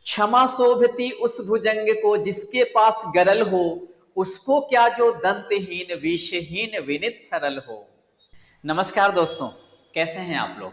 क्षमा शोभती उस भुजंग को जिसके पास गरल हो, उसको क्या जो दंतहीन विषहीन विनित सरल हो। नमस्कार दोस्तों, कैसे हैं आप लोग।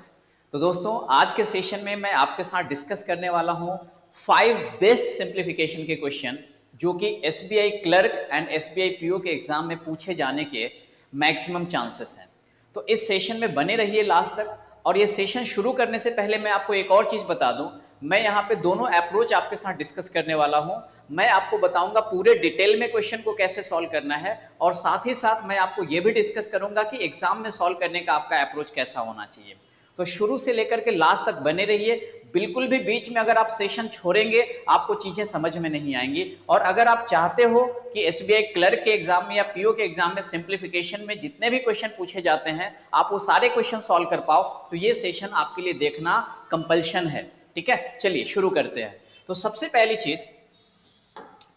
तो दोस्तों, आज के सेशन में मैं आपके साथ डिस्कस करने वाला हूं 5 बेस्ट सिंप्लीफिकेशन के क्वेश्चन जो कि SBI clerk and SBI PO के एग्जाम में पूछे जाने के मैक्सिमम चांसेस हैं। तो इस सेशन में बने रहिए लास्ट तक। और ये सेशन शुरू करने से पहले मैं आपको एक और चीज बता दूं, मैं यहाँ पे दोनों अप्रोच आपके साथ डिस्कस करने वाला हूं। मैं आपको बताऊंगा पूरे डिटेल में क्वेश्चन को कैसे सॉल्व करना है, और साथ ही साथ मैं आपको यह भी डिस्कस करूंगा कि एग्जाम में सॉल्व करने का आपका अप्रोच कैसा होना चाहिए। तो शुरू से लेकर के लास्ट तक बने रहिए। बिल्कुल भी बीच में अगर आप सेशन छोड़ेंगे आपको चीजें समझ में नहीं आएंगी। और अगर आप चाहते हो कि एसबीआई क्लर्क के एग्जाम में या पीओ के एग्जाम में सिंप्लीफिकेशन में जितने भी क्वेश्चन पूछे जाते हैं आप वो सारे क्वेश्चन सॉल्व कर पाओ, तो ये सेशन आपके लिए देखना कंपल्शन है। ठीक है, चलिए शुरू करते हैं। तो सबसे पहली चीज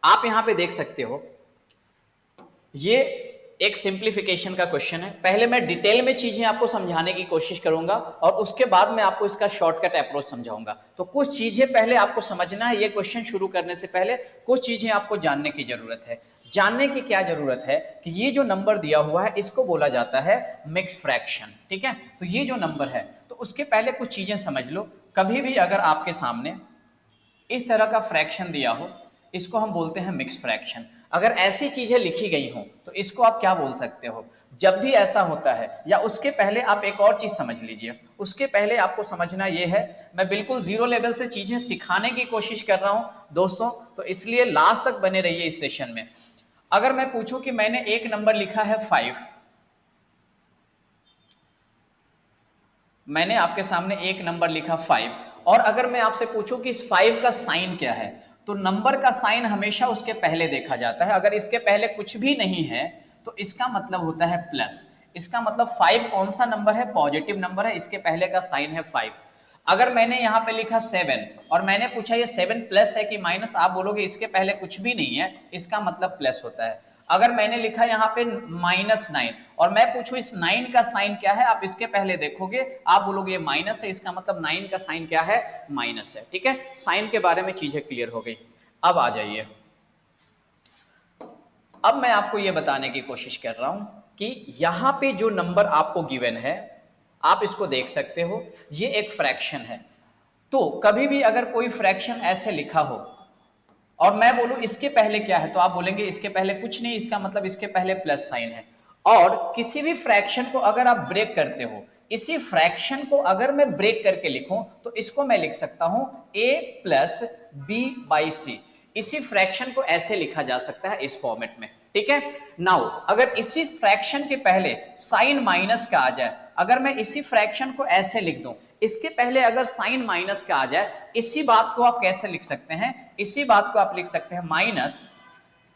आप यहां पे देख सकते हो, ये एक सिंप्लीफिकेशन का क्वेश्चन है। पहले मैं डिटेल में चीजें आपको समझाने की कोशिश करूंगा और उसके बाद मैं आपको इसका शॉर्टकट अप्रोच समझाऊंगा। तो कुछ चीजें पहले आपको समझना है। ये क्वेश्चन शुरू करने से पहले कुछ चीजें आपको जानने की जरूरत है। जानने की क्या जरूरत है कि ये जो नंबर दिया हुआ है इसको बोला जाता है मिक्स फ्रैक्शन। ठीक है, तो ये जो नंबर है, तो उसके पहले कुछ चीजें समझ लो। कभी भी अगर आपके सामने इस तरह का फ्रैक्शन दिया हो, इसको हम बोलते हैं मिक्स फ्रैक्शन। अगर ऐसी चीजें लिखी गई हो तो इसको आप क्या बोल सकते हो। जब भी ऐसा होता है, या उसके पहले आप एक और चीज समझ लीजिए। उसके पहले आपको समझना यह है, मैं बिल्कुल जीरो लेवल से चीजें सिखाने की कोशिश कर रहा हूं दोस्तों, तो इसलिए लास्ट तक बने रहिए इस सेशन में। अगर मैं पूछूं कि मैंने एक नंबर लिखा है 5, मैंने आपके सामने एक नंबर लिखा 5, और अगर मैं आपसे पूछूं कि इस 5 का साइन क्या है, तो नंबर का साइन हमेशा उसके पहले देखा जाता है। अगर इसके पहले कुछ भी नहीं है तो इसका मतलब होता है प्लस। इसका मतलब 5 कौन सा नंबर है, पॉजिटिव नंबर है, इसके पहले का साइन है 5। अगर मैंने यहां पे लिखा 7 और मैंने पूछा ये 7 प्लस है कि माइनस, आप बोलोगे इसके पहले कुछ भी नहीं है, इसका मतलब प्लस होता है। अगर मैंने लिखा यहाँ पे -9 और मैं पूछूं इस 9 का साइन क्या है, आप इसके पहले देखोगे, आप बोलोगे ये माइनस है, इसका मतलब 9 का साइन क्या है, माइनस है। ठीक है, साइन के बारे में चीजें क्लियर हो गई। अब आ जाइए, अब मैं आपको यह बताने की कोशिश कर रहा हूं कि यहां पे जो नंबर आपको गिवन है, आप इसको देख सकते हो, ये एक फ्रैक्शन है। तो कभी भी अगर कोई फ्रैक्शन ऐसे लिखा हो और मैं बोलूं इसके पहले क्या है, तो आप बोलेंगे इसके पहले कुछ नहीं, इसका मतलब इसके पहले प्लस साइन है। और किसी भी फ्रैक्शन को अगर आप ब्रेक करते हो, इसी फ्रैक्शन को अगर मैं ब्रेक करके लिखूं तो इसको मैं लिख सकता हूं a प्लस बी बाई सी। इसी फ्रैक्शन को ऐसे लिखा जा सकता है इस फॉर्मेट में। ठीक है, नाउ अगर इसी फ्रैक्शन के पहले साइन माइनस का आ जाए, अगर मैं इसी फ्रैक्शन को ऐसे लिख दूं, इसके पहले अगर साइन माइनस का आ जाए, इसी बात को आप कैसे लिख सकते हैं, इसी बात को आप लिख सकते हैं माइनस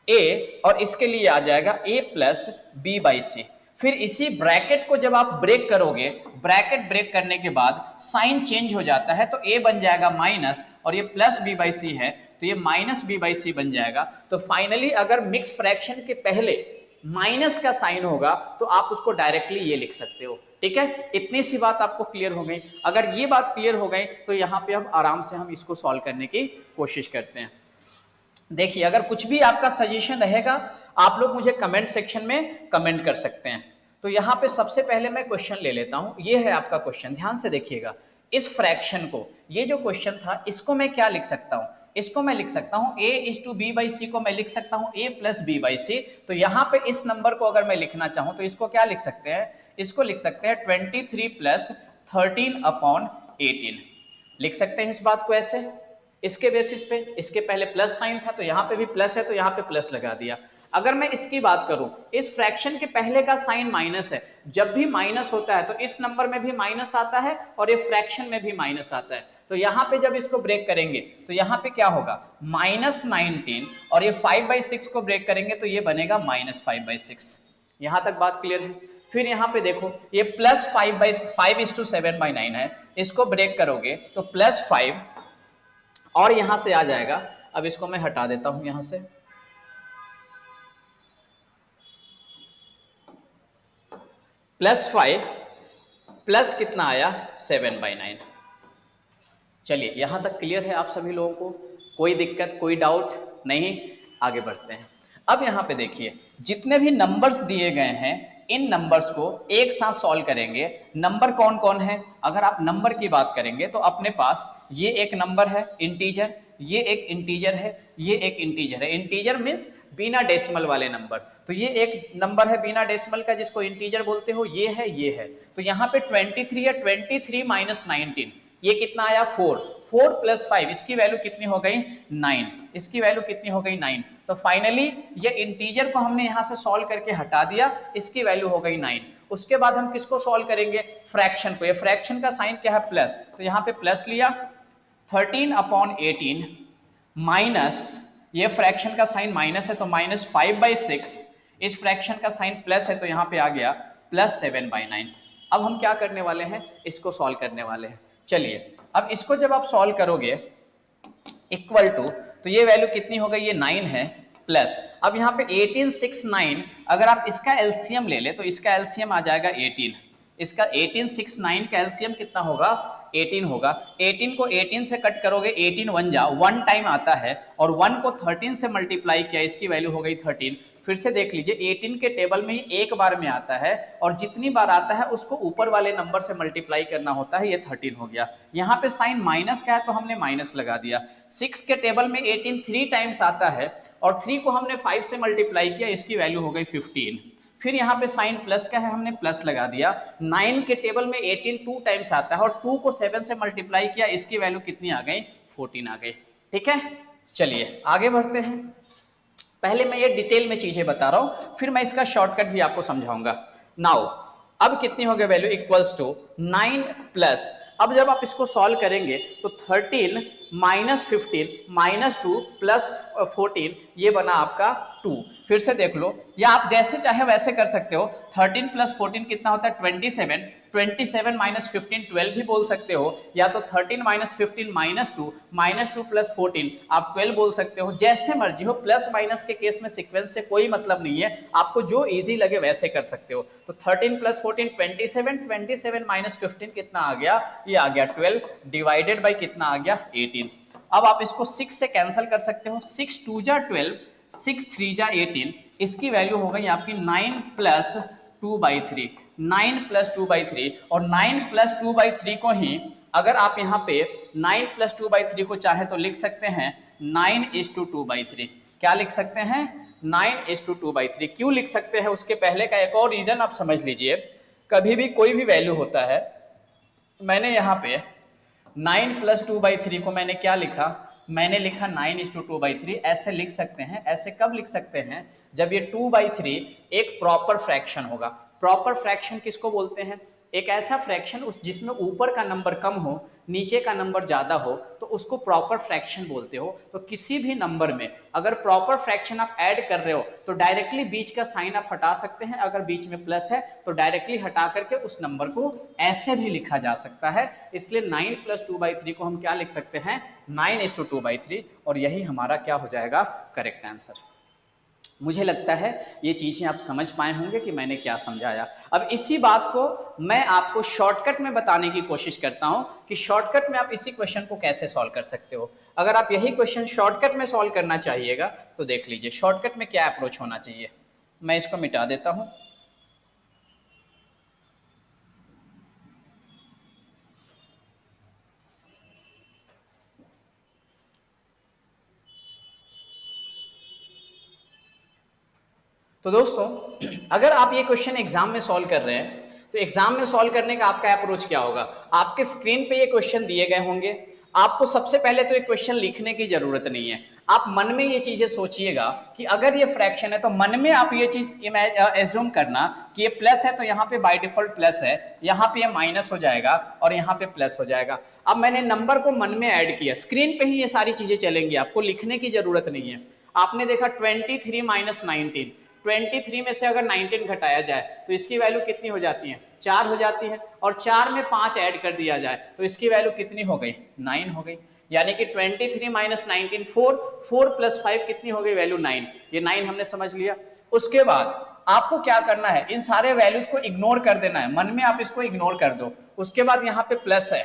ए, और इसके लिए आ जाएगा a प्लस बी बाई सी। फिर इसी ब्रैकेट को जब आप ब्रेक करोगे, ब्रैकेट ब्रेक करने के बाद साइन चेंज हो जाता है, तो a बन जाएगा माइनस, और ये प्लस बी बाई सी है तो ये माइनस बी बाई सी बन जाएगा। तो फाइनली अगर मिक्स फ्रैक्शन के पहले माइनस का साइन होगा तो आप उसको डायरेक्टली ये लिख सकते हो। ठीक है, इतनी सी बात आपको क्लियर हो गई। अगर ये बात क्लियर हो गई तो यहां पे अब आराम से हम इसको सॉल्व करने की कोशिश करते हैं। देखिए, अगर कुछ भी आपका सजेशन रहेगा आप लोग मुझे कमेंट सेक्शन में कमेंट कर सकते हैं। तो यहां पे सबसे पहले मैं क्वेश्चन ले लेता हूं। ये है आपका क्वेश्चन, ध्यान से देखिएगा। इस फ्रैक्शन को, ये जो क्वेश्चन था, इसको मैं क्या लिख सकता हूं, इसको मैं लिख सकता हूं a is to b by c को मैं लिख सकता हूं a plus b by c. तो यहां पे इस नंबर को अगर मैं लिखना चाहूं तो इसको क्या लिख सकते हैं, इसको लिख सकते हैं 23 प्लस 13 अपॉन 18। लिख सकते हैं इस बात को ऐसे, इसके बेसिस पे। इसके पहले प्लस साइन था तो यहां पे भी प्लस है तो यहां पे प्लस लगा दिया। अगर मैं इसकी बात करूं, इस फ्रैक्शन के पहले का साइन माइनस है। जब भी माइनस होता है तो इस नंबर में भी माइनस आता है और ये फ्रैक्शन में भी माइनस आता है। तो यहां पे जब इसको ब्रेक करेंगे तो यहां पे क्या होगा, -19, और ये 5/6 को ब्रेक करेंगे तो ये बनेगा -5/6। यहां तक बात क्लियर है। फिर यहां पे देखो, ये प्लस 5/7/9 है, इसको ब्रेक करोगे तो +5, और यहां से आ जाएगा। अब इसको मैं हटा देता हूं यहां से, +5 प्लस कितना आया 7/9। चलिए यहां तक क्लियर है आप सभी लोगों को। कोई दिक्कत, कोई डाउट नहीं? आगे बढ़ते हैं। अब यहाँ पे देखिए, जितने भी नंबर्स दिए गए हैं इन नंबर्स को एक साथ सॉल्व करेंगे। नंबर कौन कौन है? अगर आप नंबर की बात करेंगे तो अपने पास ये एक नंबर है इंटीजर, ये एक इंटीजर है, ये एक इंटीजर है। इंटीजर मीन्स बिना डेसिमल वाले नंबर। तो ये एक नंबर है बिना डेसिमल का जिसको इंटीजर बोलते हो, ये है, ये है। तो यहाँ पे 23 है, 23 माइनस 19 ये कितना आया? 4। 4 प्लस 5 इसकी वैल्यू कितनी हो गई? 9। इसकी वैल्यू कितनी हो गई? 9। तो फाइनली ये इंटीजर को हमने यहां से सॉल्व करके हटा दिया, इसकी वैल्यू हो गई 9। उसके बाद हम किसको सॉल्व करेंगे? फ्रैक्शन को। ये फ्रैक्शन का साइन क्या है? प्लस। तो यहाँ पे प्लस लिया, 13/18 माइनस, ये फ्रैक्शन का साइन माइनस है तो माइनस 5/6, इस फ्रैक्शन का साइन प्लस है तो यहाँ पे आ गया प्लस 7/9। अब हम क्या करने वाले हैं? इसको सॉल्व करने वाले हैं। चलिए, अब इसको जब आप सॉल्व करोगे इक्वल टू, तो ये वैल्यू कितनी हो गई? ये 9 है प्लस, अब यहाँ पे 1869, अगर आप इसका एलसीएम ले ले तो इसका एलसीएम आ जाएगा 18। इसका 1869 का एलसीएम कितना होगा? 18 होगा। 18 को 18 से कट करोगे, 18 1 जा 1 टाइम आता है, और 1 को 13 से मल्टीप्लाई किया, इसकी वैल्यू हो गई 13। फिर से देख लीजिए, 18 के टेबल में ही एक बार में आता है, और जितनी बार आता है उसको ऊपर वाले नंबर से मल्टीप्लाई करना होता है। ये 13 हो गया। यहाँ पे साइन माइनस का है तो हमने माइनस लगा दिया। 6 के टेबल में 18 3 टाइम्स आता है, और 3 को हमने 5 से मल्टीप्लाई किया, इसकी वैल्यू हो गई 15। फिर यहाँ पे साइन प्लस का है, हमने प्लस लगा दिया। 9 के टेबल में 18 2 टाइम्स आता है, और 2 को 7 से मल्टीप्लाई किया, इसकी वैल्यू कितनी आ गई? 14 आ गई। ठीक है, चलिए आगे बढ़ते हैं। पहले मैं ये डिटेल में चीजें बता रहा हूं, फिर मैं इसका शॉर्टकट भी आपको समझाऊंगा। नाउ अब कितनी हो गई वैल्यू? इक्वल्स टू 9 प्लस, अब जब आप इसको सॉल्व करेंगे तो 13 माइनस 15 माइनस 2 प्लस 14, ये बना आपका 2। फिर से देख लो, या आप जैसे चाहे वैसे कर सकते हो। 13 प्लस 14 कितना होता है? 27। 27 माइनस 15 12 भी बोल सकते हो, या तो 13 माइनस 15 माइनस 2 प्लस 14 आप 12 बोल सकते हो, जैसे मर्जी हो। प्लस माइनस के केस में सीक्वेंस से कोई मतलब नहीं है, आपको जो इजी लगे वैसे कर सकते हो। तो 13 प्लस 14 27, 27 माइनस 15 कितना आ गया? ये आ गया 12, डिवाइडेड बाई कितना आ गया? 18। अब आप इसको 6 से कैंसिल कर सकते हो। 6 2 जा 12, 6 3 जा 18, इसकी वैल्यू हो गई आपकी 9 प्लस 2/3। 9 प्लस 2/3, और 9 प्लस 2/3 को ही अगर आप यहाँ पे 9 प्लस 2/3 को चाहे तो लिख सकते हैं 9:2/3। क्या लिख सकते हैं? 9:2/3। क्यों लिख सकते हैं उसके पहले का एक और रीजन आप समझ लीजिए। कभी भी कोई भी वैल्यू होता है, मैंने यहाँ पे 9 प्लस 2/3 को मैंने क्या लिखा? मैंने लिखा 9:2/3। ऐसे लिख सकते हैं। ऐसे कब लिख सकते हैं? जब ये 2/3 एक प्रॉपर फ्रैक्शन होगा। प्रॉपर फ्रैक्शन किसको बोलते हैं? एक ऐसा फ्रैक्शन उस जिसमें ऊपर का नंबर कम हो, नीचे का नंबर ज्यादा हो, तो उसको प्रॉपर फ्रैक्शन बोलते हो। तो किसी भी नंबर में अगर प्रॉपर फ्रैक्शन आप ऐड कर रहे हो तो डायरेक्टली बीच का साइन आप हटा सकते हैं। अगर बीच में प्लस है तो डायरेक्टली हटा करके उस नंबर को ऐसे भी लिखा जा सकता है। इसलिए 9 प्लस 2/3 को हम क्या लिख सकते हैं? 9:2/3, और यही हमारा क्या हो जाएगा? Correct answer. मुझे लगता है ये चीजें आप समझ पाए होंगे कि मैंने क्या समझाया। अब इसी बात को मैं आपको शॉर्टकट में बताने की कोशिश करता हूं कि शॉर्टकट में आप इसी क्वेश्चन को कैसे सॉल्व कर सकते हो। अगर आप यही क्वेश्चन शॉर्टकट में सॉल्व करना चाहिएगा तो देख लीजिए शॉर्टकट में क्या अप्रोच होना चाहिए। मैं इसको मिटा देता हूं। तो दोस्तों, अगर आप ये क्वेश्चन एग्जाम में सॉल्व कर रहे हैं तो एग्जाम में सॉल्व करने का आपका अप्रोच क्या होगा? आपके स्क्रीन पे ये क्वेश्चन दिए गए होंगे। आपको सबसे पहले तो ये क्वेश्चन लिखने की जरूरत नहीं है। आप मन में ये चीजें सोचिएगा कि अगर ये फ्रैक्शन है तो मन में आप ये चीज एज्यूम करना कि ये प्लस है तो यहाँ पे बाय डिफॉल्ट प्लस है, यहाँ पे ये माइनस हो जाएगा और यहाँ पे प्लस हो जाएगा। अब मैंने नंबर को मन में ऐड किया, स्क्रीन पे ही ये सारी चीजें चलेंगी, आपको लिखने की जरूरत नहीं है। आपने देखा 23 माइनस 19, 23 में से अगर 19 घटाया जाए तो इसकी वैल्यू कितनी हो जाती है? 4 हो जाती है, और 4 में 5 ऐड कर दिया जाए तो इसकी वैल्यू कितनी हो गई? 9 हो गई। यानी कि 23 माइनस 19 4, 4 प्लस 5 कितनी हो गई? वैल्यू 9। ये 9 हमने समझ लिया। उसके बाद आपको क्या करना है? इन सारे वैल्यूज को इग्नोर कर देना है, मन में आप इसको इग्नोर कर दो। उसके बाद यहाँ पे प्लस है,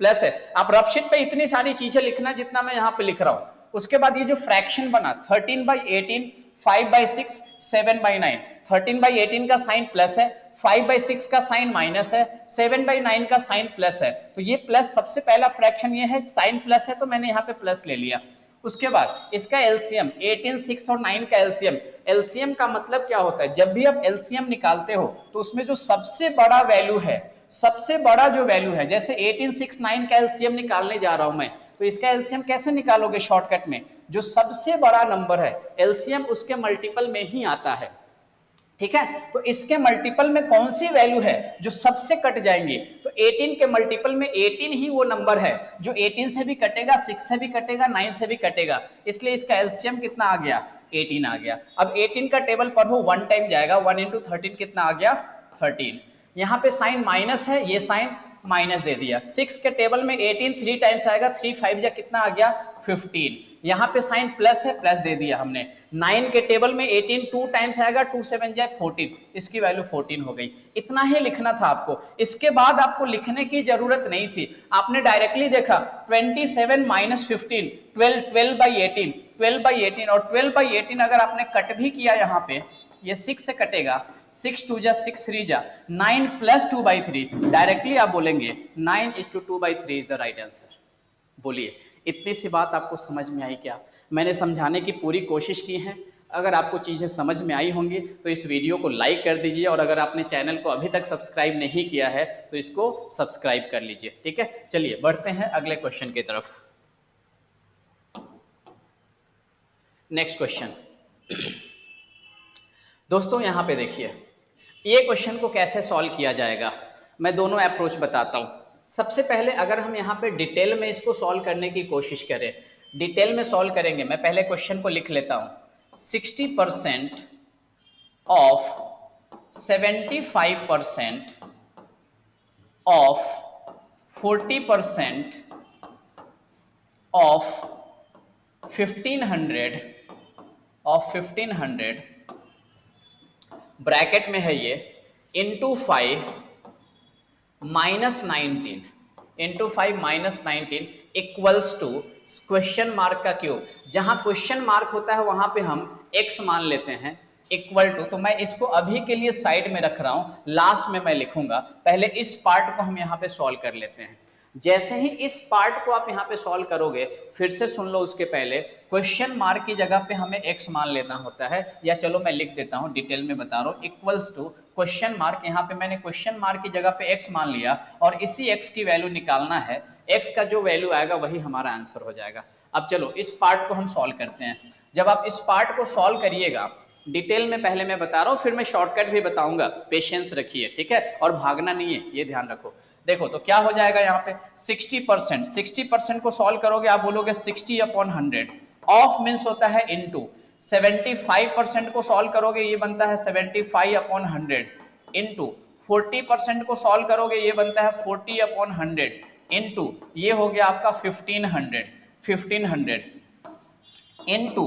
प्लस है। आप रफशीट पे इतनी सारी चीजें लिखना जितना मैं यहाँ पे लिख रहा हूँ। उसके बाद ये जो फ्रैक्शन बना 13/18, 5/6, 7/9, 13/18 का साइन प्लस है, 5/6 का साइन माइनस है, 7/9 का साइन प्लस है। तो ये प्लस सबसे पहला फ्रैक्शन ये है, साइन प्लस है तो मैंने यहाँ पे प्लस ले लिया। उसके बाद इसका एलसीएम 18, 6 और 9 का एलसीएम, एलसीएम का मतलब क्या होता है, जब भी आप एलसीएम निकालते हो तो उसमें जो सबसे बड़ा वैल्यू है, सबसे बड़ा जो वैल्यू है, जैसे 18, 6, 9 का एलसीएम निकालने जा रहा हूं मैं, तो इसका एलसीएम कैसे निकालोगे शॉर्टकट में, जो सबसे बड़ा नंबर है एलसीएम उसके मल्टीपल में ही आता है। ठीक है, तो इसके मल्टीपल में कौन सी वैल्यू है जो सबसे कट जाएंगी, तो 18 के मल्टीपल में 18 ही वो नंबर है जो 18 से भी कटेगा, 6 से भी कटेगा, 9 से भी कटेगा, इसलिए इसका एलसीएम कितना आ गया, 18 आ गया। अब 18 का टेबल पढ़ो, 1 टाइम जाएगा, 1 इंटू 13 कितना आ गया, 13। यहाँ पे साइन माइनस है, ये साइन माइनस दे दिया। 6 के टेबल में 18 3 टाइम्स आएगा, 3 5 जा कितना आ गया, 15। यहाँ पे साइन प्लस है, प्लस दे दिया हमने। 9 के टेबल में 18 2 टाइम्स आएगा, 2 7 जाए 14, इसकी वैल्यू 14 हो गई। इतना ही लिखना था आपको, इसके बाद आपको लिखने की जरूरत नहीं थी, आपने डायरेक्टली देखा 27 माइनस 15, 12/18, 12/18 और 12/18 अगर आपने कट भी किया यहाँ पे, ये 6 से कटेगा, 6 2 जा 6 3 जा 9 प्लस 2/3, डायरेक्टली आप बोलेंगे 9:2/3 इज द राइट आंसर। बोलिए, इतनी सी बात आपको समझ में आई क्या? मैंने समझाने की पूरी कोशिश की है। अगर आपको चीज़ें समझ में आई होंगी तो इस वीडियो को लाइक कर दीजिए, और अगर आपने चैनल को अभी तक सब्सक्राइब नहीं किया है तो इसको सब्सक्राइब कर लीजिए। ठीक है, चलिए बढ़ते हैं अगले क्वेश्चन की तरफ। नेक्स्ट क्वेश्चन दोस्तों, यहाँ पे देखिए, ये क्वेश्चन को कैसे सॉल्व किया जाएगा, मैं दोनों अप्रोच बताता हूँ। सबसे पहले अगर हम यहाँ पे डिटेल में इसको सॉल्व करने की कोशिश करें, डिटेल में सॉल्व करेंगे, मैं पहले क्वेश्चन को लिख लेता हूँ। 60% ऑफ 75% ऑफ 40% ऑफ 1500 ब्रैकेट में है ये, into 5 minus 19, into 5 minus 19 equals to question mark का क्यूब। जहां क्वेश्चन मार्क होता है वहां पे हम x मान लेते हैं, इक्वल टू, तो मैं इसको अभी के लिए साइड में रख रहा हूं, लास्ट में मैं लिखूंगा। पहले इस पार्ट को हम यहां पे सॉल्व कर लेते हैं। जैसे ही इस पार्ट को आप यहाँ पे सॉल्व करोगे, फिर से सुन लो, उसके पहले क्वेश्चन मार्क की जगह पे हमें x मान लेना होता है, या चलो मैं लिख देता हूँ, डिटेल में बता रहा हूँ, इक्वल्स टू क्वेश्चन मार्क। यहाँ पे मैंने क्वेश्चन मार्क की जगह पे x मान लिया और इसी x की वैल्यू निकालना है। x का जो वैल्यू आएगा वही हमारा आंसर हो जाएगा। अब चलो इस पार्ट को हम सॉल्व करते हैं। जब आप इस पार्ट को सॉल्व करिएगा, डिटेल में पहले मैं बता रहा हूँ, फिर मैं शॉर्टकट भी बताऊंगा, पेशेंस रखिए, ठीक है, और भागना नहीं है, ये ध्यान रखो। देखो तो क्या हो जाएगा यहाँ पे, 60% को सॉल्व करोगे, आप बोलोगे 60/100, ऑफ मीन्स होता है इनटू। 75% को सॉल्व करोगे, ये बनता है 75/100, इनटू 40% को सॉल्व करोगे, ये बनता है 40/100, इनटू ये हो गया आपका 1500 इनटू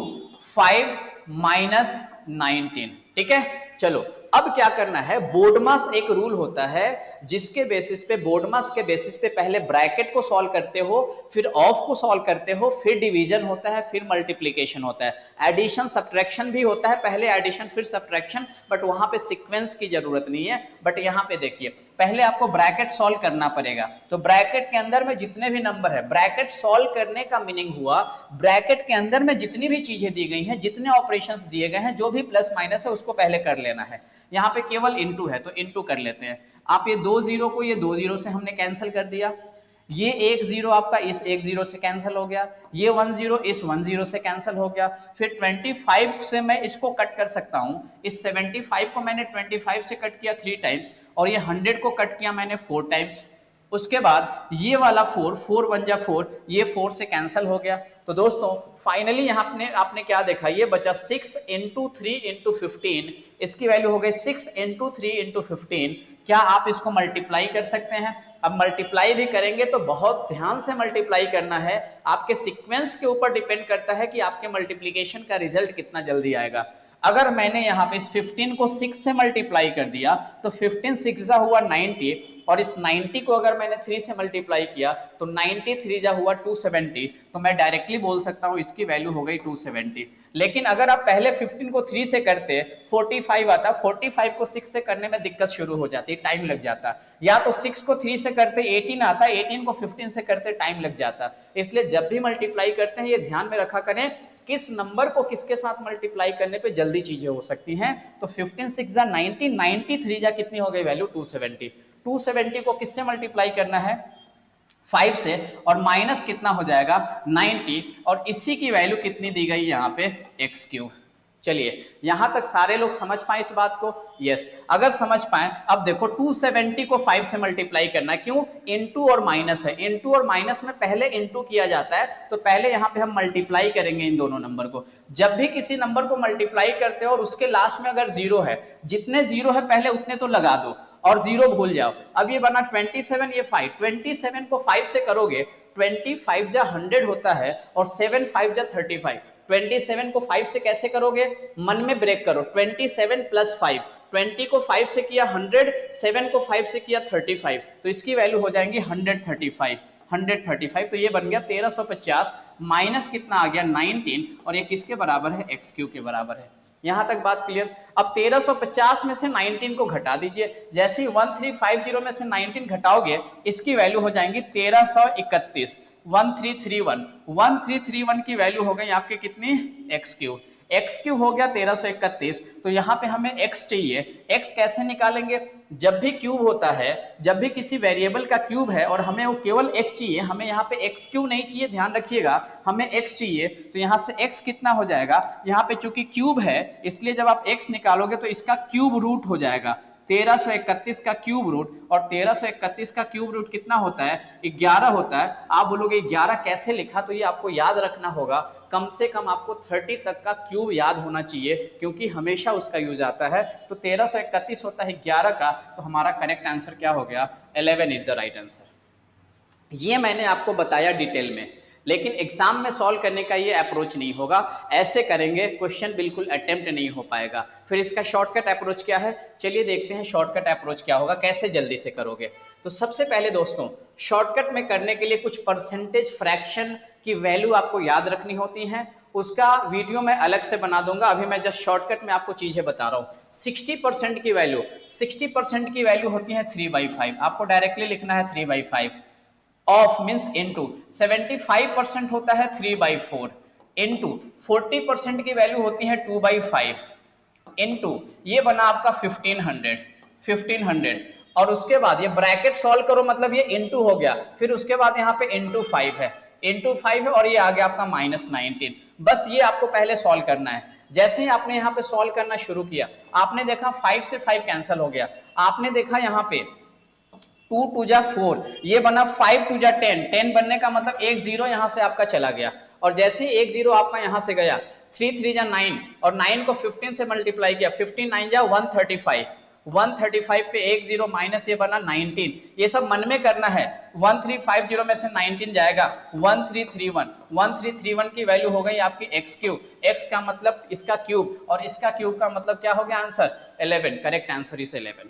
5 माइनस 19। ठीक है, चलो अब क्या करना है, बोर्डमास एक रूल होता है जिसके बेसिस पे, बोर्डमास के बेसिस पे पहले ब्रैकेट को सॉल्व करते हो, फिर ऑफ को सॉल्व करते हो, फिर डिवीजन होता है, फिर मल्टीप्लिकेशन होता है, एडिशन सब्ट्रैक्शन भी होता है, पहले एडिशन फिर सब्ट्रैक्शन, बट वहां पे सीक्वेंस की जरूरत नहीं है। बट यहाँ पे देखिए, पहले आपको ब्रैकेट सॉल्व करना पड़ेगा, तो ब्रैकेट के अंदर में जितने भी नंबर है, ब्रैकेट सॉल्व करने का मीनिंग हुआ ब्रैकेट के अंदर में जितनी भी चीजें दी गई हैं, जितने ऑपरेशंस दिए गए हैं, जो भी प्लस माइनस है उसको पहले कर लेना है। यहाँ पे केवल इनटू है तो इनटू कर लेते हैं। आप ये 2 0 को ये 2 0 से हमने कैंसिल कर दिया, ये 1 0 आपका इस 1 0 से कैंसिल हो गया, ये 1 0 इस 1 0 से कैंसिल हो गया, फिर 25 से मैं इसको कट कर सकता हूं, इस 75 को मैंने 25 से कट किया 3 टाइम्स, और ये 100 को कट किया मैंने 4 टाइम्स। उसके बाद ये वाला 4 1 जा 4, ये 4 से कैंसिल हो गया। तो दोस्तों फाइनली यहाँ आपने क्या देखा, ये बचा 6 इंटू 3 इंटू 15, इसकी वैल्यू हो गई 6 इंटू 3 इंटू 15। क्या आप इसको मल्टीप्लाई कर सकते हैं? अब मल्टीप्लाई भी करेंगे तो बहुत ध्यान से मल्टीप्लाई करना है, आपके सीक्वेंस के ऊपर डिपेंड करता है कि आपके मल्टीप्लीकेशन का रिजल्ट कितना जल्दी आएगा। अगर मैंने यहाँ पे इस 15 को 6 से मल्टीप्लाई कर दिया तो 15 6 जा हुआ 90, और इस 90 को अगर मैंने 3 से मल्टीप्लाई किया तो 93 जा हुआ 270, तो मैं डायरेक्टली बोल सकता हूँ इसकी वैल्यू हो गई 270। लेकिन अगर आप पहले 15 को 3 से करते 45 आता, 45 को 6 से करने में दिक्कत शुरू हो जाती, टाइम लग जाता, या तो 6 को 3 से करते 18 आता, 18 को 15 से करते टाइम लग जाता। इसलिए जब भी मल्टीप्लाई करते हैं ये ध्यान में रखा करें किस नंबर को किसके साथ मल्टीप्लाई करने पे जल्दी चीजें हो सकती हैं। तो 15 6 जा 90, 93 जा कितनी हो गई वैल्यू 270। 270 को किससे मल्टीप्लाई करना है 5 से, और माइनस कितना हो जाएगा 90, और इसी की वैल्यू कितनी दी गई यहाँ पे एक्स क्यूब। चलिए यहां तक सारे लोग समझ पाए इस बात को? यस, अगर समझ पाए अब देखो 270 को 5 से मल्टीप्लाई करना है, क्यों? इनटू और माइनस है, इनटू और माइनस में पहले इनटू किया जाता है, तो पहले यहां पे हम मल्टीप्लाई करेंगे इन दोनों नंबर को। जब भी किसी नंबर को मल्टीप्लाई करते हो और उसके लास्ट में अगर जीरो है, जितने जीरो है पहले उतने तो लगा दो और जीरो भूल जाओ। अब ये बना 27, ये 5, 27 को 5 से करोगे 25 जा 100 होता है, और 7 5 जा 35। 27 को 5 से कैसे करोगे, मन में ब्रेक करो, 27 प्लस 5, 20 को 5 से किया 100, 7 को 5 से किया 35, तो इसकी वैल्यू हो जाएंगी 135, 135। तो ये बन गया 1350, माइनस कितना आ गया 19, और ये किसके बराबर है एक्स क्यू के बराबर है। यहां तक बात क्लियर? अब 1350 में से 19 को घटा दीजिए, जैसे ही 1350 में से 19 घटाओगे इसकी वैल्यू हो जाएंगी 1331, 1331, 1331 की वैल्यू हो गई आपके कितनी एक्स क्यू। एक्स क्यू हो गया 1331, तो यहां पे हमें एक्स चाहिए। एक्स कैसे निकालेंगे? जब भी क्यूब होता है, जब भी किसी वेरिएबल का क्यूब है और हमें वो केवल एक्स चाहिए, हमें यहाँ पे एक्स क्यू नहीं चाहिए, ध्यान रखिएगा, हमें एक्स चाहिए, तो यहाँ से एक्स कितना हो जाएगा, यहाँ पे चूंकि क्यूब है इसलिए जब आप एक्स निकालोगे तो इसका क्यूब रूट हो जाएगा 1331 का क्यूब रूट, और 1331 का क्यूब रूट कितना होता है 11 होता है। आप बोलोगे 11 कैसे लिखा, तो ये आपको याद रखना होगा, कम से कम आपको 30 तक का क्यूब याद होना चाहिए, क्योंकि हमेशा उसका यूज आता है। तो 1331 होता है 11 का, तो हमारा करेक्ट आंसर क्या हो गया 11 इज द राइट आंसर। ये मैंने आपको बताया डिटेल में, लेकिन एग्जाम में सॉल्व करने का ये अप्रोच नहीं होगा, ऐसे करेंगे क्वेश्चन बिल्कुल अटेम्प्ट नहीं हो पाएगा। फिर इसका शॉर्टकट अप्रोच क्या है, चलिए देखते हैं शॉर्टकट अप्रोच क्या होगा, कैसे जल्दी से करोगे। तो सबसे पहले दोस्तों शॉर्टकट में करने के लिए कुछ परसेंटेज फ्रैक्शन की वैल्यू आपको याद रखनी होती है, उसका वीडियो मैं अलग से बना दूंगा, अभी मैं जस्ट शॉर्टकट में आपको चीजें बता रहा हूं। 60% की वैल्यू, 60% की वैल्यू होती है 3/5, आपको डायरेक्टली लिखना है 3/5, ऑफ मीन्स इनटू 75% होता है 3/4, इनटू 40% की वैल्यू होती है 2/5, इनटू ये बना आपका 1500, और उसके बाद ये ब्रैकेट सॉल्व करो, मतलब ये इनटू हो गया, फिर उसके बाद यहाँ पे इनटू 5 है, इनटू 5 है, और ये आ गया आपका -19। बस ये आपको पहले सॉल्व करना है। जैसे ही आपने यहाँ पे सॉल्व करना शुरू किया, आपने देखा 5 से 5 कैंसिल हो गया, आपने देखा यहाँ पे 2 2 जा 4, ये बना 5 2 जा 10, 10 बनने का मतलब एक जीरो यहां से आपका चला गया, और जैसे ही एक जीरो आपका यहां से गया 3 3 जा 9, और 9 को 15 से मल्टीप्लाई किया, 15 9 जा 135, 135 पे एक जीरो माइनस ये बना 19, ये सब मन में करना है। 1350 में से 19 जाएगा 1331, 1331 की वैल्यू हो गई आपकी एक्स क्यूब, एक्स का मतलब इसका क्यूब, और इसका क्यूब का मतलब क्या हो गया आंसर 11, करेक्ट आंसर इज 11।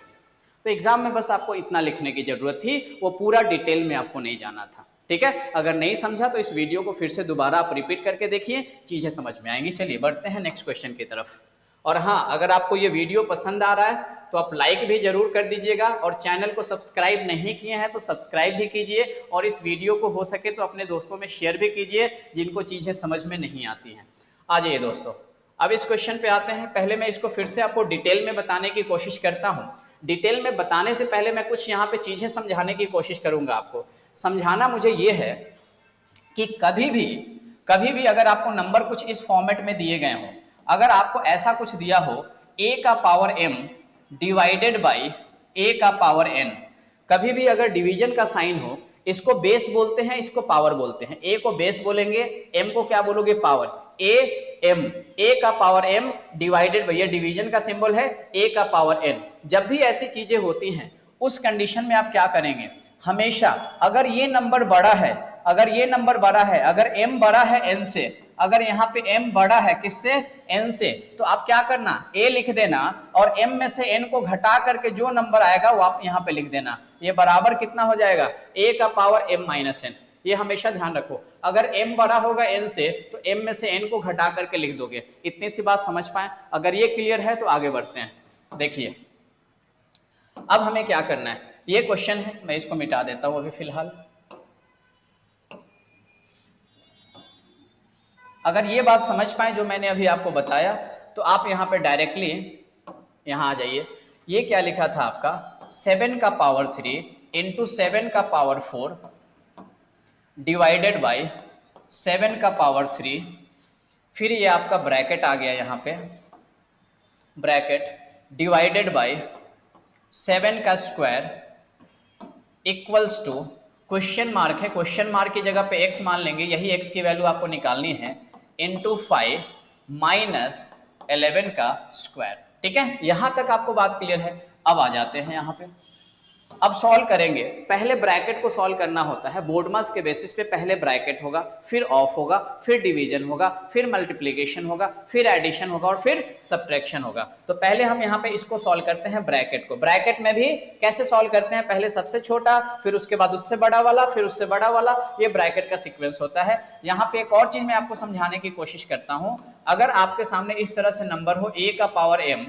तो एग्जाम में बस आपको इतना लिखने की जरूरत थी, वो पूरा डिटेल में आपको नहीं जाना था, ठीक है। अगर नहीं समझा तो इस वीडियो को फिर से दोबारा आप रिपीट करके देखिए, चीजें समझ में आएंगी। चलिए बढ़ते हैं नेक्स्ट क्वेश्चन की तरफ। और हाँ, अगर आपको ये वीडियो पसंद आ रहा है तो आप लाइक भी जरूर कर दीजिएगा, और चैनल को सब्सक्राइब नहीं किए हैं तो सब्सक्राइब भी कीजिए, और इस वीडियो को हो सके तो अपने दोस्तों में शेयर भी कीजिए जिनको चीजें समझ में नहीं आती हैं। आ जाइए दोस्तों, अब इस क्वेश्चन पे आते हैं। पहले मैं इसको फिर से आपको डिटेल में बताने की कोशिश करता हूँ। डिटेल में बताने से पहले मैं कुछ यहाँ पे चीजें समझाने की कोशिश करूंगा। आपको समझाना मुझे ये है कि कभी भी अगर आपको नंबर कुछ इस फॉर्मेट में दिए गए हों, अगर आपको ऐसा कुछ दिया हो a का power m divided by a का पावर n, कभी भी अगर डिवीजन का साइन हो, इसको बेस बोलते हैं, इसको पावर बोलते हैं। a को बेस बोलेंगे, m को क्या बोलोगे पावर, a का पावर m डिवाइडेड बाई, ये डिवीजन का सिंबल है, a का पावर n। जब भी ऐसी चीजें होती हैं उस कंडीशन में आप क्या करेंगे, हमेशा अगर ये नंबर बड़ा है, अगर ये नंबर बड़ा है, अगर m बड़ा है n से, अगर यहाँ पे m बड़ा है किससे, n से, तो आप क्या करना, a लिख देना और m में से n को घटा करके जो नंबर आएगा वो आप यहाँ पे लिख देना। ये बराबर कितना हो जाएगा, a का पावर m माइनस n। ये हमेशा ध्यान रखो, अगर m बड़ा होगा n से तो m में से n को घटा करके लिख दोगे। इतनी सी बात समझ पाए? अगर ये क्लियर है तो आगे बढ़ते हैं। देखिए अब हमें क्या करना है, ये क्वेश्चन है, मैं इसको मिटा देता हूं अभी फिलहाल। अगर ये बात समझ पाए जो मैंने अभी आपको बताया, तो आप यहाँ पे डायरेक्टली यहाँ आ जाइए। ये क्या लिखा था आपका, 7 का पावर 3 इंटू 7 का पावर 4 डिवाइडेड बाई 7 का पावर 3, फिर ये आपका ब्रैकेट आ गया यहाँ पे, ब्रैकेट डिवाइडेड बाई 7 का square equals to, question mark है, क्वेश्चन मार्क की जगह पे x मान लेंगे, यही x की वैल्यू आपको निकालनी है, इंटू 5 माइनस 11 का स्क्वायर। ठीक है, यहां तक आपको बात क्लियर है। अब आ जाते हैं यहाँ पे, अब सॉल्व करेंगे। पहले ब्रैकेट को सॉल्व करना होता है बोर्ड मास के बेसिस पे, पहले ब्रैकेट होगा, फिर ऑफ होगा, फिर डिवीजन होगा, फिर मल्टीप्लिकेशन होगा, फिर एडिशन होगा और फिर सब्ट्रैक्शन होगा। तो पहले हम यहाँ पे इसको सॉल्व करते हैं ब्रैकेट को। ब्रैकेट में भी कैसे सॉल्व करते हैं, पहले सबसे छोटा, फिर उसके बाद उससे बड़ा वाला, फिर उससे बड़ा वाला, ये ब्रैकेट का सीक्वेंस होता है। यहाँ पे एक और चीज मैं आपको समझाने की कोशिश करता हूँ। अगर आपके सामने इस तरह से नंबर हो a का पावर m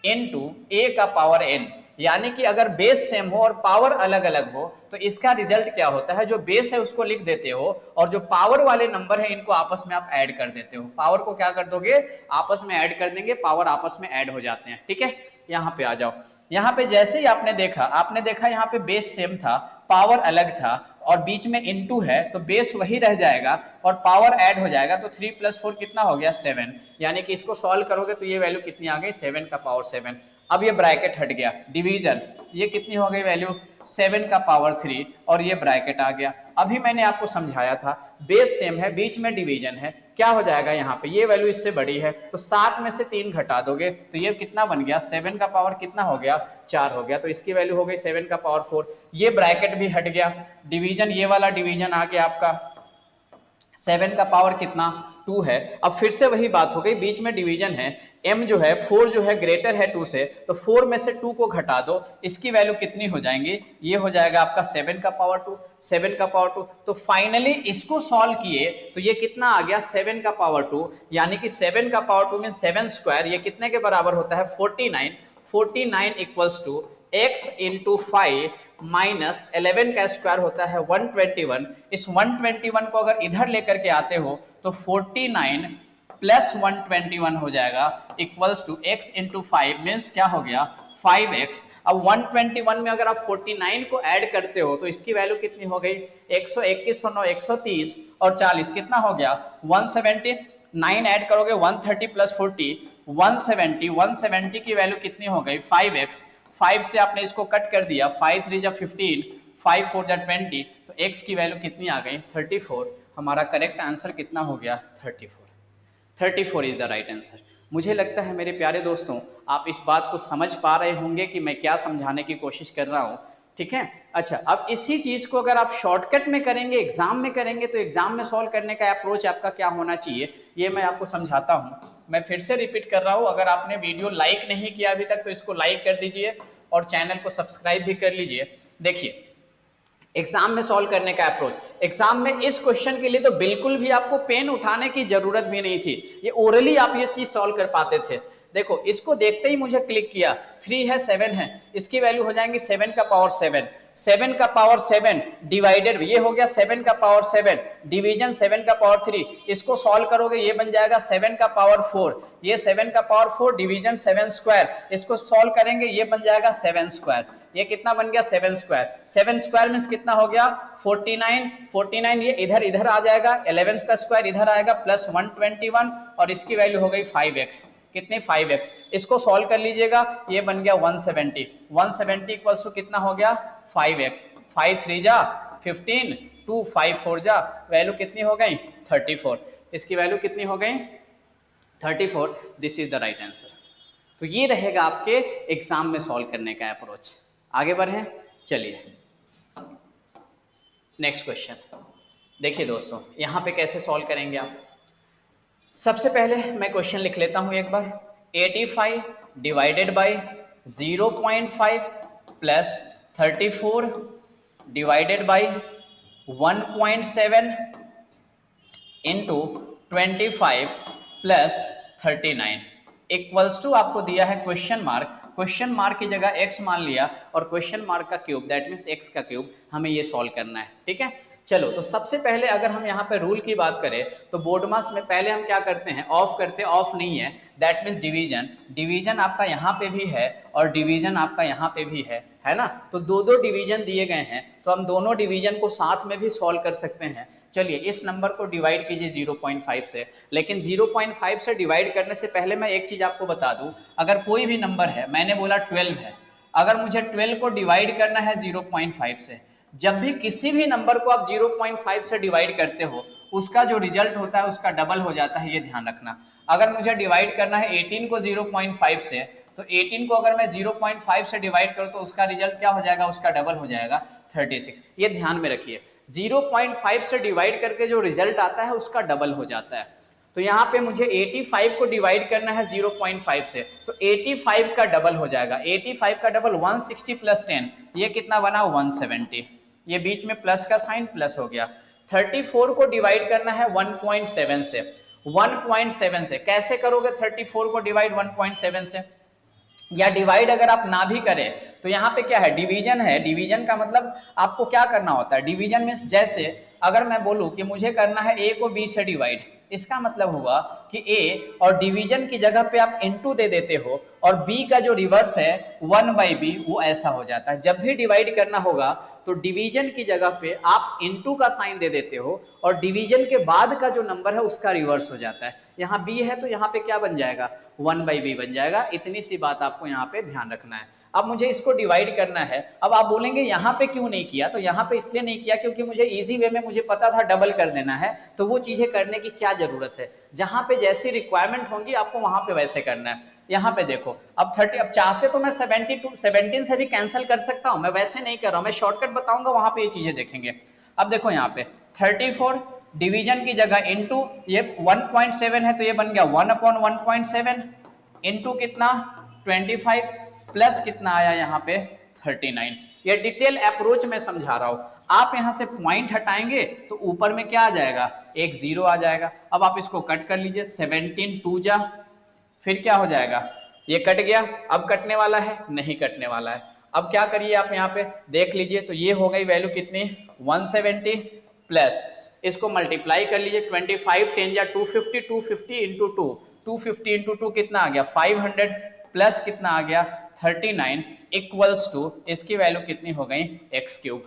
इनटू a का पावर n, यानी कि अगर बेस सेम हो और पावर अलग अलग हो, तो इसका रिजल्ट क्या होता है, जो बेस है उसको लिख देते हो और जो पावर वाले नंबर है इनको आपस में आप ऐड कर देते हो। पावर को क्या कर दोगे, आपस में ऐड कर देंगे, पावर आपस में ऐड हो जाते हैं। ठीक है, यहाँ पे आ जाओ। यहाँ पे जैसे ही आपने देखा यहाँ पे बेस सेम था, पावर अलग था और बीच में इनटू है, तो बेस वही रह जाएगा और पावर ऐड हो जाएगा। तो 3 + 4 कितना हो गया, 7। यानी कि इसको सॉल्व करोगे तो ये वैल्यू कितनी आ गई, 7 का पावर 7। अब ये ब्रैकेट हट गया, डिवीजन, ये कितनी हो गई वैल्यू, 7 का पावर 3 और ये ब्रैकेट आ गया। अभी मैंने आपको समझाया था बेस सेम है, बीच में डिवीजन है, क्या हो जाएगा यहाँ पे, ये वैल्यू इससे बड़ी है तो 7 में से 3 घटा दोगे तो ये कितना बन गया, 7 का पावर कितना हो गया, 4 हो गया। तो इसकी वैल्यू हो गई 7 का पावर 4। ये ब्रैकेट भी हट गया, डिवीजन, ये वाला डिवीजन आ गया आपका, 7 का पावर कितना, 2 है। अब फिर से वही बात हो गई, बीच में डिवीजन है, m जो है 4 जो है ग्रेटर है 2 से, तो 4 में से 2 को घटा दो, इसकी वैल्यू कितनी हो जाएंगी, ये हो जाएगा आपका 7 का पावर 2, 7 का पावर 2। तो फाइनली इसको सॉल्व किए तो ये कितना आ गया, 7 का पावर 2, यानी कि 7 का पावर 2 में 7 स्क्वायर, ये कितने के बराबर होता है, 49। 49 equals to x into 5 minus 11 का स्क्वायर होता है 121। इस 121 को अगर इधर लेकर के आते हो तो 49 प्लस 121 हो जाएगा equals to x into 5 means क्या हो गया, 5x। अब 121 में अगर आप 49 को ऐड करते हो तो इसकी वैल्यू कितनी हो गई, 121 और 9 130 और 40 कितना हो गया, 170। 9 ऐड करोगे 130 प्लस 40 170, 170 की वैल्यू कितनी हो गई, 5x। 5 से आपने इसको कट कर दिया, 5 3 जा 15, 5 4 जा 20, तो x की वैल्यू कितनी आ गई, 34। हमारा करेक्ट आंसर कितना हो गया, 34। 34 इज द राइट आंसर। मुझे लगता है मेरे प्यारे दोस्तों आप इस बात को समझ पा रहे होंगे कि मैं क्या समझाने की कोशिश कर रहा हूँ। ठीक है, अच्छा, अब इसी चीज को अगर आप शॉर्टकट में करेंगे, एग्जाम में करेंगे, तो एग्जाम में सॉल्व करने का अप्रोच आपका क्या होना चाहिए, ये मैं आपको समझाता हूँ। मैं फिर से रिपीट कर रहा हूँ, अगर आपने वीडियो लाइक नहीं किया अभी तक तो इसको लाइक कर दीजिए और चैनल को सब्सक्राइब भी कर लीजिए। देखिए एग्जाम में सॉल्व करने का अप्रोच, एग्जाम में इस क्वेश्चन के लिए तो बिल्कुल भी आपको पेन उठाने की जरूरत भी नहीं थी, ये ओरली आप ये चीज सॉल्व कर पाते थे। देखो इसको देखते ही मुझे क्लिक किया, 3 है 7 है, इसकी वैल्यू हो जाएंगी 7 का पावर 7, 7 का पावर 7 डिवाइडेड, ये हो गया 7 का पावर 7 डिवीजन 7 का पावर 3, इसको सॉल्व करोगे ये बन जाएगा 7 का पावर 4, ये 7 का पावर 4 डिवीजन 7 स्क्वायर, इसको सॉल्व करेंगे ये बन जाएगा 7 स्क्वायर। ये कितना बन गया, 7 स्क्वायर। 7 स्क्वायर मींस कितना हो गया, 49। 49 ये इधर इधर आ जाएगा, 11 का स्क्वायर इधर आएगा प्लस 121 और इसकी वैल्यू हो गई 5x। कितने, 5x। इसको सॉल्व कर लीजिएगा, ये बन गया 170। 170 इक्वल्स टू कितना हो गया, 5x। 5 3 जा 15, 2 5 4 जा, वैल्यू कितनी हो गई, 34। इसकी वैल्यू कितनी हो गई, 34। This is the right answer. तो ये रहेगा आपके एग्जाम में सॉल्व करने का अप्रोच। आगे बढ़े, चलिए नेक्स्ट क्वेश्चन देखिए दोस्तों, यहां पे कैसे सॉल्व करेंगे आप। सबसे पहले मैं क्वेश्चन लिख लेता हूं एक बार। 85 divided by 0.5 plus 34 divided by 1.7 into 25 plus 39 equals to आपको दिया है क्वेश्चन मार्क। क्वेश्चन मार्क की जगह x मान लिया और क्वेश्चन मार्क का क्यूब दैट मीन्स x का क्यूब हमें ये सॉल्व करना है। ठीक है, चलो तो सबसे पहले अगर हम यहाँ पे रूल की बात करें तो बोर्ड मास में पहले हम क्या करते हैं, ऑफ करते हैं। ऑफ नहीं है दैट मीन्स डिवीजन। डिवीजन आपका यहाँ पे भी है और डिवीजन आपका यहाँ पे भी है ना। तो दो दो डिवीजन दिए गए हैं तो हम दोनों डिवीजन को साथ में भी सॉल्व कर सकते हैं। चलिए इस नंबर को डिवाइड कीजिए 0.5 से, लेकिन 0.5 से डिवाइड करने से पहले मैं एक चीज आपको बता दूं। अगर कोई भी नंबर है, मैंने बोला 12 है, अगर मुझे 12 को डिवाइड करना है 0.5 से, जब भी किसी भी नंबर को आप 0.5 से डिवाइड करते हो उसका जो रिजल्ट होता है उसका डबल हो जाता है, ये ध्यान रखना। अगर मुझे डिवाइड करना है 18 को 0.5 से, तो 18 को अगर मैं 0.5 से डिवाइड करूं तो उसका रिजल्ट क्या हो जाएगा, उसका डबल हो जाएगा 36। ये ध्यान में रखिए, 0.5 से डिवाइड करके जो रिजल्ट आता है उसका डबल हो जाता है। तो यहाँ पे मुझे 85 को डिवाइड करना है 0.5 से, तो 85 का डबल हो जाएगा। 85 का डबल 160 प्लस 10, ये कितना बना 170, ये बीच में प्लस का साइन प्लस हो गया। 34 को डिवाइड करना है 1.7 से। 1.7 से कैसे करोगे 34 को डिवाइड 1.7 से, या डिवाइड अगर आप ना भी करें तो यहाँ पे क्या है, डिवीजन है। डिवीजन का मतलब आपको क्या करना होता है, डिवीजन मींस जैसे अगर मैं बोलूं कि मुझे करना है a को b से डिवाइड, इसका मतलब हुआ कि a और डिवीजन की जगह पे आप इनटू दे देते हो और b का जो रिवर्स है 1/b वो ऐसा हो जाता है। जब भी डिवाइड करना होगा तो डिवीजन की जगह पे आप इनटू का साइन दे देते हो और डिवीजन के बाद का जो नंबर है उसका रिवर्स हो जाता है। यहाँ b है तो यहाँ पे क्या बन जाएगा 1/b बन जाएगा। इतनी सी बात आपको यहाँ पे ध्यान रखना है। अब मुझे इसको डिवाइड करना है। अब आप बोलेंगे यहाँ पे क्यों नहीं किया, तो यहाँ पे इसलिए नहीं किया क्योंकि मुझे इजी वे में मुझे पता था डबल कर देना है, तो वो चीजें करने की क्या जरूरत है। जहां पे जैसी रिक्वायरमेंट होंगी आपको वहां पे वैसे करना है। यहाँ पे देखो अब 30, अब चाहते तो मैं 17 से भी कैंसिल कर सकता हूं, मैं वैसे नहीं कर रहा हूं, मैं शॉर्टकट बताऊंगा, वहां पे ये चीजें देखेंगे। अब देखो यहाँ पे 34 डिवीजन की जगह इनटू, ये 1.7 है तो ये बन गया 1/1.7 इनटू कितना 25 प्लस कितना आया यहाँ पे 39। ये डिटेल अप्रोच में समझा रहा हूं। आप यहां से पॉइंट हटाएंगे तो ऊपर में क्या आ जाएगा, एक जीरो आ जाएगा। अब आप इसको कट कर लीजिए, 17 2 जा, फिर क्या हो जाएगा, ये कट गया। अब कटने वाला है, नहीं कटने वाला है। अब क्या करिए आप यहाँ पे देख लीजिए, तो ये हो गई वैल्यू कितनी 170 प्लस इसको मल्टीप्लाई कर लीजिए 25 10 या 250, 250 इंटू 2, 250 इंटू 2 कितना आ गया 500 प्लस कितना आ गया 39 इक्वल्स टू इसकी वैल्यू कितनी हो गई एक्स क्यूब।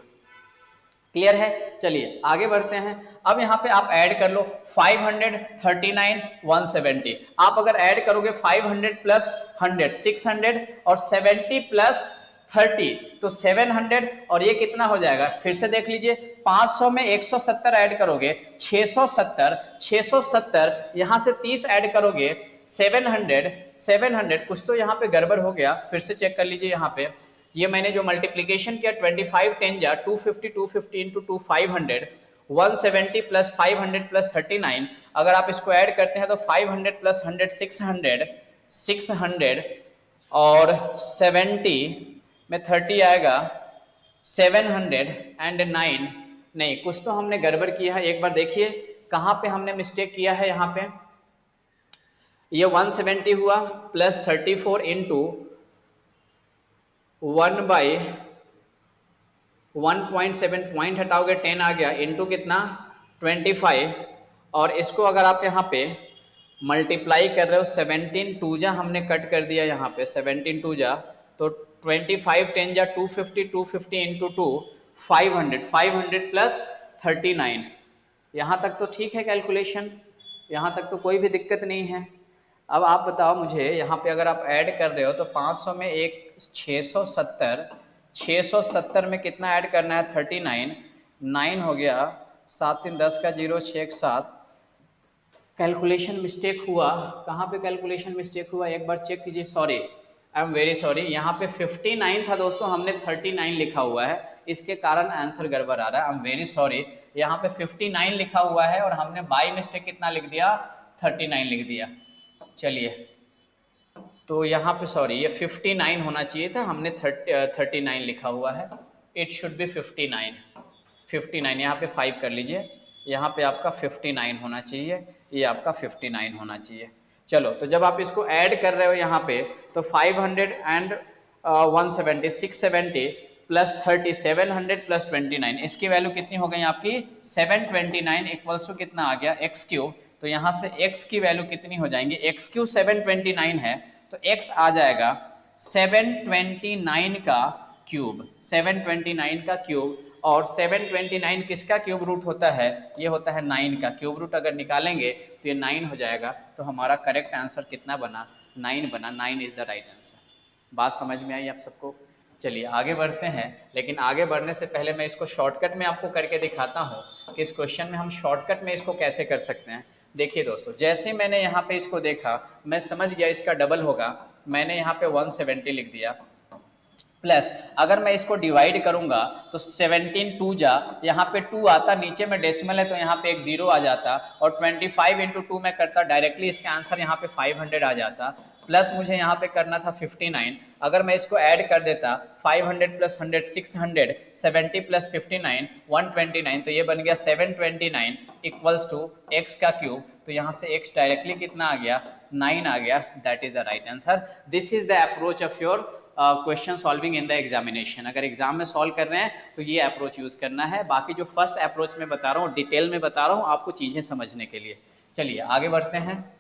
क्लियर है, चलिए आगे बढ़ते हैं। अब यहाँ पे आप ऐड कर लो 500 39 170। आप अगर ऐड करोगे 500 प्लस 100 600 और 70 प्लस 30 तो 700 और ये कितना हो जाएगा, फिर से देख लीजिए 500 में 170 ऐड करोगे 670, 670 यहां से 30 ऐड करोगे 700, 700 कुछ तो यहाँ पे गड़बड़ हो गया, फिर से चेक कर लीजिए। यहाँ पे ये मैंने जो मल्टीप्लीकेशन किया 25 10 जा 250, 250 इंटू 2 500, 170 प्लस 500 प्लस 39, अगर आप इसको ऐड करते हैं तो 500 प्लस 100 600, 600 और 70 में 30 आएगा 709। नहीं कुछ तो हमने गड़बड़ किया है, एक बार देखिए कहां पे हमने मिस्टेक किया है। यहाँ पे ये 170 हुआ प्लस 34 इंटू 1/1.7 पॉइंट हटाओगे 10 आ गया इंटू कितना 25, और इसको अगर आप यहाँ पे मल्टीप्लाई कर रहे हो 17 2 जा हमने कट कर दिया यहाँ पे 17 2 जा तो 25 10 जा 250, 250 इंटू 2 500, 500 प्लस 39। यहाँ तक तो ठीक है कैलकुलेशन, यहाँ तक तो कोई भी दिक्कत नहीं है। अब आप बताओ मुझे यहाँ पे अगर आप ऐड कर रहे हो तो 500 में एक 670, 670 में कितना ऐड करना है 39, 9 हो गया 7 3 10 का 0 6 1 7। कैलकुलेशन मिस्टेक हुआ, कहाँ पे कैलकुलेशन मिस्टेक हुआ एक बार चेक कीजिए। Sorry, I am very sorry, यहाँ पे 59 था दोस्तों, हमने 39 लिखा हुआ है, इसके कारण आंसर गड़बड़ आ रहा है। आई एम वेरी सॉरी, यहाँ पे 59 लिखा हुआ है और हमने बाई मिस्टेक कितना लिख दिया 39 लिख दिया। चलिए, तो यहाँ पे सॉरी ये 59 होना चाहिए था, हमने 39 लिखा हुआ है। इट शुड बी 59 यहाँ पे 5 कर लीजिए, यहाँ पे आपका 59 होना चाहिए, ये आपका 59 होना चाहिए। चलो, तो जब आप इसको ऐड कर रहे हो यहाँ पे, तो 500 एंड 170 670 प्लस 30 700 प्लस 29, इसकी वैल्यू कितनी हो गई आपकी 729 इक्वल्स टू कितना आ गया एक्स क्यूब। तो यहाँ से x की वैल्यू कितनी हो जाएंगी, एक्स क्यूब 729 है तो x आ जाएगा 729 का क्यूब, 729 का क्यूब। और 729 किसका क्यूब रूट होता है, ये होता है 9 का क्यूब रूट। अगर निकालेंगे तो ये 9 हो जाएगा। तो हमारा करेक्ट आंसर कितना बना, 9 बना। 9 इज द राइट आंसर। बात समझ में आई आप सबको? चलिए आगे बढ़ते हैं, लेकिन आगे बढ़ने से पहले मैं इसको शॉर्टकट में आपको करके दिखाता हूँ कि इस क्वेश्चन में हम शॉर्टकट में इसको कैसे कर सकते हैं। देखिए दोस्तों, जैसे मैंने यहाँ पे इसको देखा, मैं समझ गया इसका डबल होगा, मैंने यहाँ पे 170 लिख दिया, प्लस अगर मैं इसको डिवाइड करूंगा तो 17 2 जा, यहाँ पे 2 आता, नीचे में डेसिमल है तो यहाँ पे एक 0 आ जाता, और 25 इंटू 2 में करता, डायरेक्टली इसका आंसर यहाँ पे 500 आ जाता। प्लस मुझे यहाँ पे करना था 59, अगर मैं इसको ऐड कर देता 500 प्लस 100 600, 70 प्लस 59 129, तो ये बन गया 729 इक्वल्स टू एक्स का क्यूब। तो यहाँ से x डायरेक्टली कितना आ गया, 9 आ गया। That is the right answer. This is the approach of your question solving in the examination. अगर एग्जाम में सॉल्व कर रहे हैं तो ये अप्रोच यूज करना है। बाकी जो फर्स्ट अप्रोच में बता रहा हूँ, डिटेल में बता रहा हूँ आपको चीजें समझने के लिए। चलिए आगे बढ़ते हैं।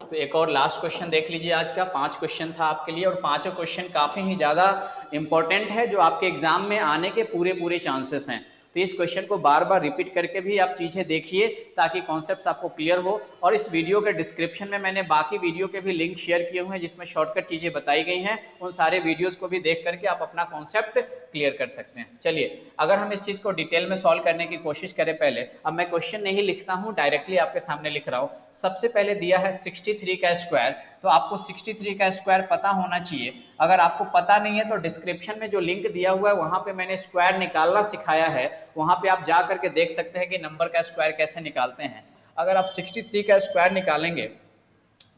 तो एक और लास्ट क्वेश्चन देख लीजिए। आज का 5 क्वेश्चन था आपके लिए, और पांचों क्वेश्चन काफी ही ज्यादा इंपॉर्टेंट है, जो आपके एग्जाम में आने के पूरे चांसेस हैं। तो इस क्वेश्चन को बार बार रिपीट करके भी आप चीजें देखिए ताकि कॉन्सेप्ट्स आपको क्लियर हो। और इस वीडियो के डिस्क्रिप्शन में मैंने बाकी वीडियो के भी लिंक शेयर किए हुए हैं जिसमें शॉर्टकट चीजें बताई गई हैं। उन सारे वीडियोस को भी देख करके आप अपना कॉन्सेप्ट क्लियर कर सकते हैं। चलिए, अगर हम इस चीज को डिटेल में सॉल्व करने की कोशिश करें, पहले अब मैं क्वेश्चन नहीं लिखता हूं, डायरेक्टली आपके सामने लिख रहा हूं। सबसे पहले दिया है 63 का स्क्वायर, तो आपको 63 का स्क्वायर पता होना चाहिए। अगर आपको पता नहीं है तो डिस्क्रिप्शन में जो लिंक दिया हुआ है वहां पे मैंने स्क्वायर निकालना सिखाया है, वहां पे आप जा करके देख सकते हैं कि नंबर का स्क्वायर कैसे निकालते हैं। अगर आप 63 का स्क्वायर निकालेंगे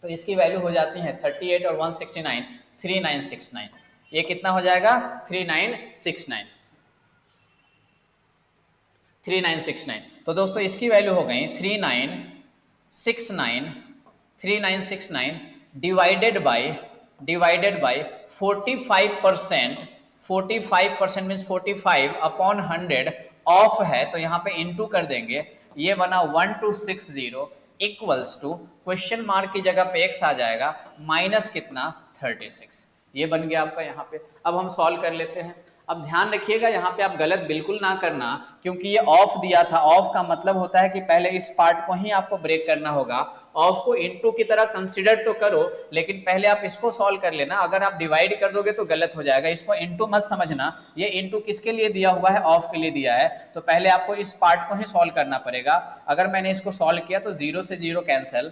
तो इसकी वैल्यू हो जाती है 38 और 169 3969। ये कितना हो जाएगा, 3969। तो दोस्तों इसकी वैल्यू हो गई 3969 divided by 45%। 45% means 45 upon 100 of है, तो यहाँ पे इंटू कर देंगे। ये बना 1260 इक्वल्स टू क्वेश्चन मार्क की जगह पे x आ जाएगा माइनस कितना 36। ये बन गया आपका यहाँ पे। अब हम सॉल्व कर लेते हैं। अब ध्यान रखिएगा यहाँ पे आप गलत बिल्कुल ना करना, क्योंकि ये ऑफ दिया था। ऑफ का मतलब होता है कि पहले इस पार्ट को ही आपको ब्रेक करना होगा। ऑफ को इनटू की तरह कंसीडर तो करो, लेकिन पहले आप इसको सॉल्व कर लेना। अगर आप डिवाइड कर दोगे तो गलत हो जाएगा, इसको इनटू मत समझना। ये इनटू किसके लिए दिया हुआ है, ऑफ के लिए दिया है। तो पहले आपको इस पार्ट को ही सॉल्व करना पड़ेगा। अगर मैंने इसको सॉल्व किया तो 0 से 0 कैंसिल,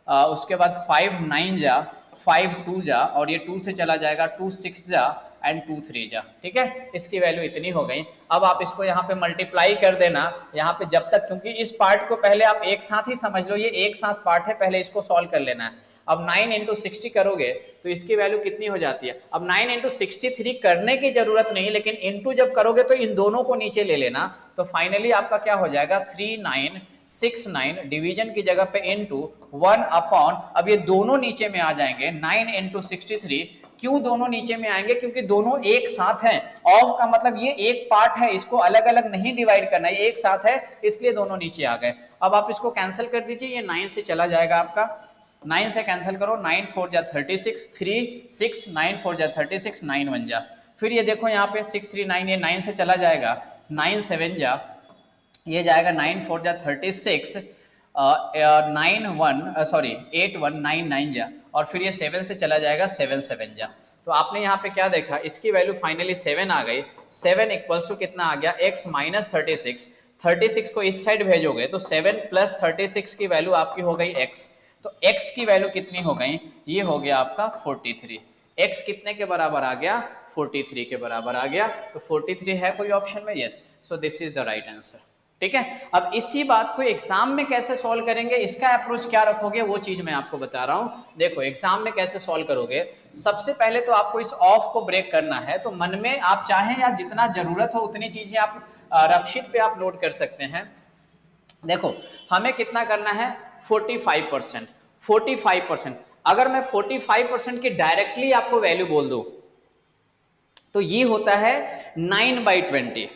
उसके बाद 5 9 जा, 5 2 जा, और ये 2 से चला जाएगा, 2 6 जा एंड 2 3 जा। ठीक है, इसकी वैल्यू इतनी हो गई। अब आप इसको यहाँ पे मल्टीप्लाई कर देना यहाँ पे जब तक, क्योंकि इस पार्ट को पहले आप एक साथ ही समझ लो, ये एक साथ पार्ट है, पहले इसको सॉल्व कर लेना है। अब 9 इंटू 60 करोगे तो इसकी वैल्यू कितनी हो जाती है। अब 9 इंटू 63 करने की जरूरत नहीं, लेकिन इंटू जब करोगे तो इन दोनों को नीचे ले लेना। तो फाइनली आपका क्या हो जाएगा 3969 डिवीजन की जगह पे इंटू 1 अपॉन, अब ये दोनों नीचे में आ जाएंगे 9 इंटू 63। क्यों दोनों नीचे में आएंगे, क्योंकि दोनों एक साथ हैं। ऑफ का मतलब ये एक पार्ट है, इसको अलग अलग नहीं डिवाइड करना, ये एक साथ है, इसलिए दोनों नीचे आ गए। अब आप इसको कैंसिल कर दीजिए, ये 9 से चला जाएगा आपका, 9 से कैंसिल करो, 9 4 जा 36, 3 6 9 4 जा 36, 9 1 जा। फिर ये देखो यहाँ पे 6 3 9, ये 9 से चला जाएगा, 9 7 जा, ये जाएगा 9 4 जा 36, 9 1 सॉरी 8 1 9 9 जा, और फिर ये 7 से चला जाएगा, 7 7 जा। तो आपने यहाँ पे क्या देखा, इसकी वैल्यू फाइनली 7 आ गई। 7 इक्वल्स टू कितना आ गया, x माइनस 36। 36 को इस साइड भेजोगे तो 7 प्लस 36 की वैल्यू आपकी हो गई x। तो x की वैल्यू कितनी हो गई, ये हो गया आपका 43। x कितने के बराबर आ गया, 43 के बराबर आ गया। तो 43 है कोई ऑप्शन में, yes. So this is the right answer. ठीक है। अब इसी बात को एग्जाम में कैसे सॉल्व करेंगे, इसका अप्रोच क्या रखोगे, वो चीज मैं आपको बता रहा हूं। देखो एग्जाम में कैसे सॉल्व करोगे, सबसे पहले तो आपको इस ऑफ को ब्रेक करना है। तो मन में आप चाहें या जितना जरूरत हो उतनी चीजें आप रफशीट पे आप नोट कर सकते हैं। देखो हमें कितना करना है, 45%। 45%, अगर मैं 45% की डायरेक्टली आपको वैल्यू बोल दूं तो ये होता है 9/20।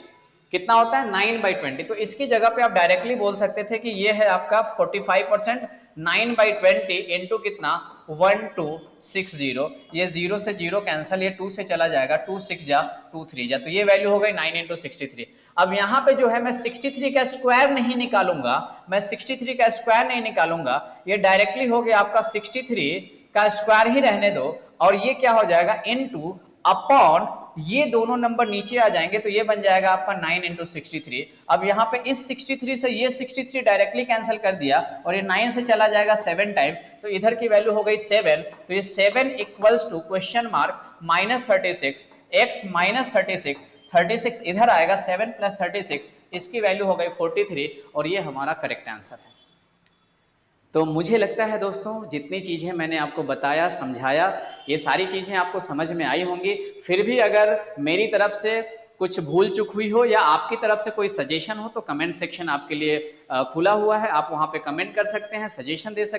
कितना होता है, 9/20। तो इसकी जगह पे आप डायरेक्टली बोल सकते थे कि ये है आपका 45%, 9/20 इंटू कितना, 1260। ये 0 से 0 कैंसल, ये 2 से चला जाएगा, 2 6 जा 2 3 जा, तो ये वैल्यू हो गई 9 इंटू 63। अब यहाँ पे जो है मैं 63 का स्क्वायर नहीं निकालूंगा, मैं 63 का स्क्वायर नहीं निकालूंगा, ये डायरेक्टली हो गया आपका 63 का स्क्वायर ही रहने दो, और ये क्या हो जाएगा, इनटू अपॉन, ये दोनों नंबर नीचे आ जाएंगे तो ये बन जाएगा आपका 9 इंटू 63। अब यहाँ पे इस 63 से ये 63 डायरेक्टली कैंसिल कर दिया, और ये 9 से चला जाएगा 7 टाइम्स, तो इधर की वैल्यू हो गई 7। तो ये 7 equals to question mark -36, x -36, 36 इधर आएगा, 7 + 36, इसकी वैल्यू हो गई 43, और ये हमारा करेक्ट आंसर है। तो मुझे लगता है दोस्तों जितनी चीज़ें मैंने आपको बताया, समझाया, ये सारी चीज़ें आपको समझ में आई होंगी। फिर भी अगर मेरी तरफ से कुछ भूल चूक हुई हो या आपकी तरफ से कोई सजेशन हो तो कमेंट सेक्शन आपके लिए खुला हुआ है, आप वहाँ पे कमेंट कर सकते हैं, सजेशन दे सकते हैं।